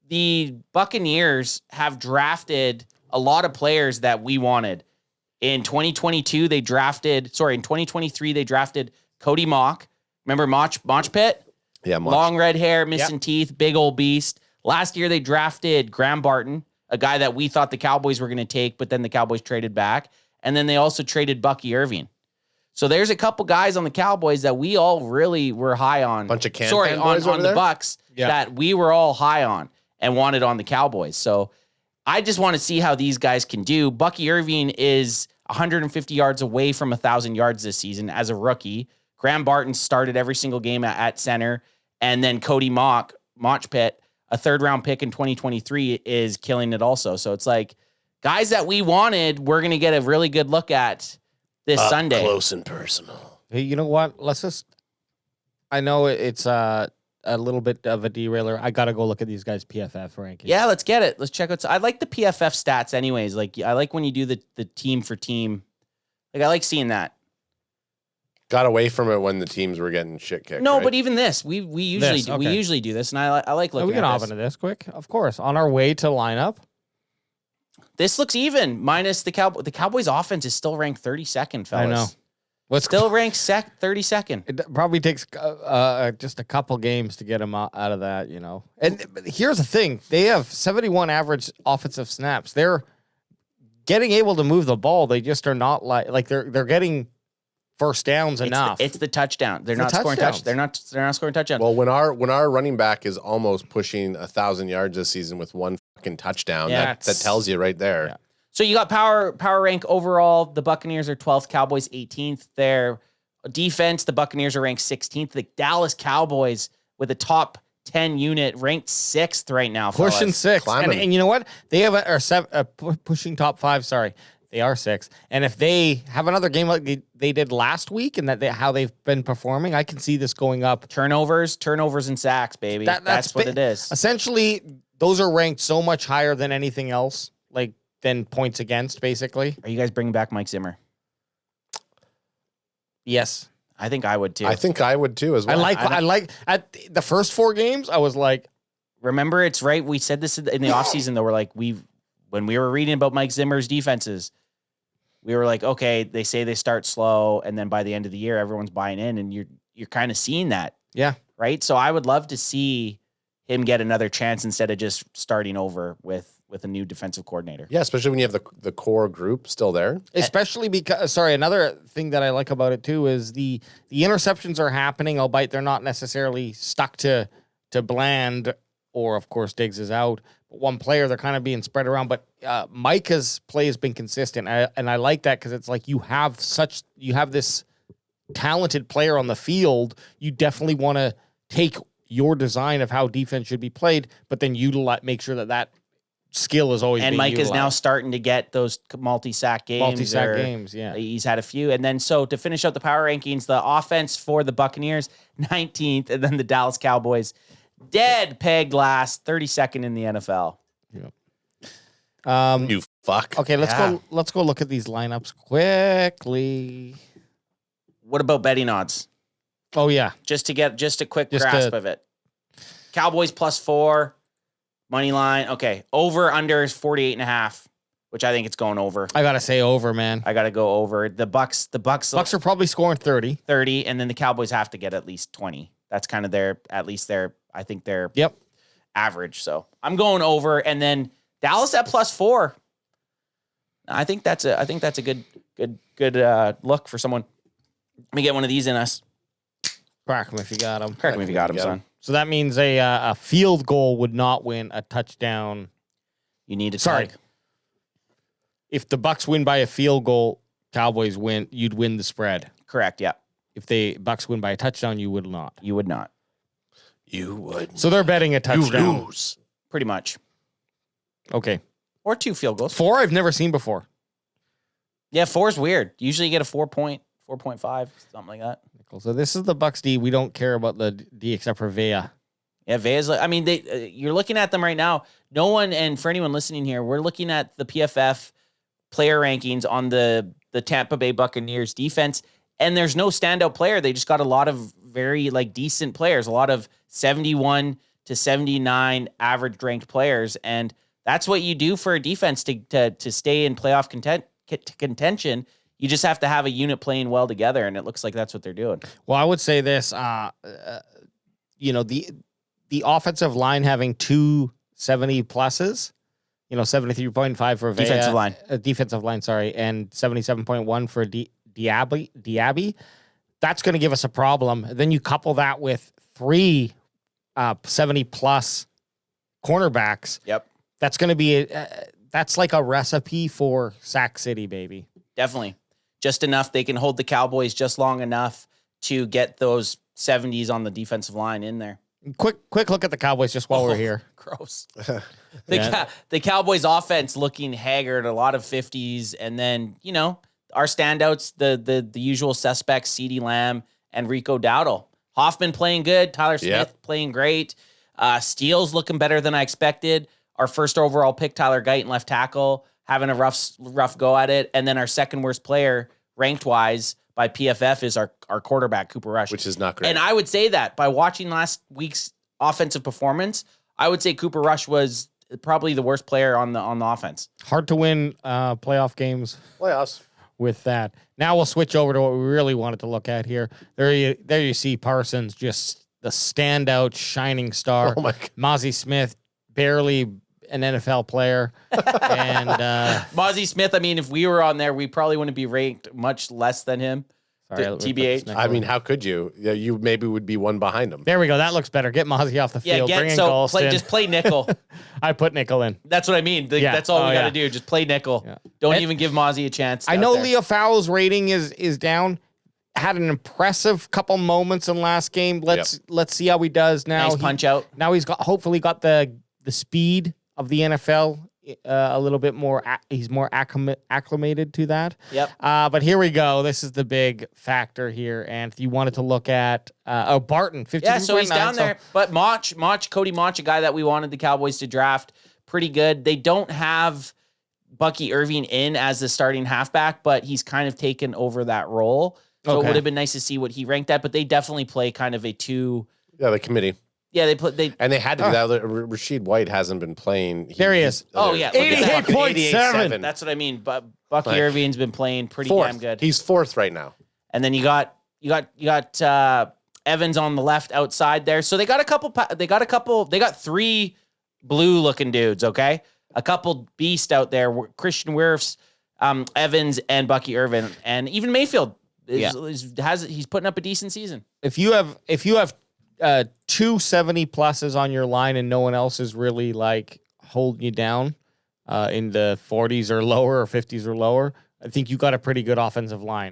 the Buccaneers have drafted a lot of players that we wanted. In 2023, they drafted Cody Mauch. Remember Mauch Pit? Yeah, Mauch. Long red hair, missing teeth, big old beast. Last year, they drafted Barton, a guy that we thought the Cowboys were going to take, but then the Cowboys traded back. And then they also traded Bucky Irving. So there's a couple guys on the Cowboys that we all really were high on. Bunch of CanFan boys on the there? Bucs that we were all high on and wanted on the Cowboys. So I just want to see how these guys can do. Bucky Irving is 150 yards away from 1,000 yards this season as a rookie. Barton started every single game at center. And then Cody Mauch Pit, a third-round pick in 2023, is killing it also. So it's like guys that we wanted, we're going to get a really good look at this Sunday. Close and personal. Hey, you know what? I know it's a little bit of a derailer. I got to go look at these guys' PFF rankings. Yeah, let's get it. Let's check out. I like the PFF stats anyways. Like, I like when you do the team for team. Like, I like seeing that. Got away from it when the teams were getting shit kicked. No, right? but even this, we usually do this, and I like looking. We can at hop this. into this quick, of course. On our way to lineup, this looks even. Minus the Cowboys' offense is still ranked 32nd, fellas. I know. Still ranked 32nd. It probably takes just a couple games to get them out of that, you know. And here's the thing: they have 71 average offensive snaps. They're getting able to move the ball. They just are not like they're getting first downs enough. It's the touchdown. They're not scoring touchdowns. They're not scoring touchdowns. Well, when our running back is almost pushing 1,000 yards this season with one fucking touchdown, that tells you right there. Yeah. So you got power rank overall. The Buccaneers are 12th, Cowboys 18th. Their defense, the Buccaneers are ranked 16th. The Dallas Cowboys with a top 10 unit ranked 6th right now. Pushing fellas. 6th. And you know what? They have pushing top 5. Sorry. They are 6th. And if they have another game like they did last week and how they've been performing, I can see this going up. Turnovers and sacks, baby. That's what it is. Essentially, those are ranked so much higher than anything else, like than points against, basically. Are you guys bringing back Mike Zimmer? Yes. I think I would too. I think I would too as well. I like at the first 4 games, I was like, remember, it's right. We said this in the offseason, though. We're like, when we were reading about Mike Zimmer's defenses, we were like, okay, they say they start slow, and then by the end of the year, everyone's buying in, and you're kind of seeing that. Yeah. Right? So I would love to see him get another chance instead of just starting over with a new defensive coordinator. Yeah, especially when you have the core group still there. Especially because, another thing that I like about it too is the interceptions are happening, albeit they're not necessarily stuck to Bland, or of course Diggs is out. But one player, they're kind of being spread around. But Micah's play has been consistent, and I like that because it's like you have this talented player on the field. You definitely want to take your design of how defense should be played, but then make sure that skill is always. And Mike is now starting to get those multi-sack games. Yeah. He's had a few. And then so to finish out the power rankings, the offense for the Buccaneers, 19th, and then the Dallas Cowboys, dead pegged last, 32nd in the NFL. Yeah. You fuck. Okay, let's go look at these lineups quickly. What about betting odds? Oh yeah. Just a quick grasp of it. Cowboys +4. Money line. Okay. Over under is 48.5, which I think it's going over. I gotta say over, man. I gotta go over. The Bucs are probably scoring 30. 30, and then the Cowboys have to get at least 20. That's kind of their average. So I'm going over, and then Dallas at +4. I think that's a good look for someone. Let me get one of these in us. Crack them if you got them. Crack them if you got them, son. So that means a field goal would not win a touchdown. You need a tag. If the Bucs win by a field goal, Cowboys win, you'd win the spread. Correct, yeah. If the Bucs win by a touchdown, you would not. You would not. You would. So they're betting a touchdown. You lose. Pretty much. Okay. Or 2 field goals. 4 I've never seen before. Yeah, 4 is weird. Usually you get a 4.5, something like that. So this is the Bucs D. We don't care about the D except for Vea. Yeah, Vea's. I mean, you're looking at them right now. No one, and for anyone listening here, we're looking at the PFF player rankings on the Tampa Bay Buccaneers defense, and there's no standout player. They just got a lot of very decent players. A lot of 71 to 79 average ranked players. And that's what you do for a defense to stay in playoff contention. You just have to have a unit playing well together, and it looks like that's what they're doing. Well, I would say this, you know, the offensive line having 270 pluses, you know, 73.5 for defensive line, sorry, and 77.1 for Diaby. That's going to give us a problem. Then you couple that with 3 70-plus cornerbacks. Yep. That's going to be that's like a recipe for Sack City, baby. Definitely. Just enough. They can hold the Cowboys just long enough to get those 70s on the defensive line in there. Quick look at the Cowboys just while we're here. Gross. The Cowboys offense looking haggard, a lot of 50s. And then, you know, our standouts, the usual suspects, CeeDee Lamb and Rico Dowdle. Hoffman playing good. Tyler Smith playing great. Steele's looking better than I expected. Our first overall pick, Tyler Guyton, left tackle, having a rough go at it. And then our second worst player, ranked-wise, by PFF, is our quarterback, Cooper Rush. Which is not great. And I would say that by watching last week's offensive performance, I would say Cooper Rush was probably the worst player on the offense. Hard to win playoff games. Playoffs. With that. Now we'll switch over to what we really wanted to look at here. There you see Parsons, just the standout shining star. Oh my God. Mozzie Smith, barely an NFL player. And Mozzie Smith, I mean, if we were on there, we probably wouldn't be ranked much less than him. sorry, TBH. I mean, how could you? Yeah, you maybe would be one behind him. there we go. That looks better. Get Mozzie off the field. Bring in Golston. Just play nickel. I put nickel in. That's what I mean. That's all we got to do. Just play nickel. Yeah. Don't even give Mozzie a chance. I know Leo Fowles' rating is down. Had an impressive couple moments in last game. Let's see how he does now. Nice punch out. Now he's hopefully got the speed of the NFL a little bit more. He's more acclimated to that. Yep. But here we go. This is the big factor here. And if you wanted to look at Barton, 15. Yeah, so he's down there. But Cody Mauch, a guy that we wanted the Cowboys to draft, pretty good. They don't have Bucky Irving in as the starting halfback, but he's kind of taken over that role. So it would have been nice to see what he ranked at, but they definitely play kind of a two. Yeah, the committee. Yeah, they had to do that. Rashid White hasn't been playing. There he is. 88.7. That's what I mean. But Bucky Irving's been playing pretty damn good. He's fourth right now. And then you got Evans on the left outside there. So they got three blue looking dudes. Okay, a couple beasts out there. Christian Wirfs, Evans, and Bucky Irving, and even Mayfield. He's putting up a decent season. If you have 270 pluses on your line and no one else is really like holding you down in the 40s or lower or 50s or lower, I think you got a pretty good offensive line.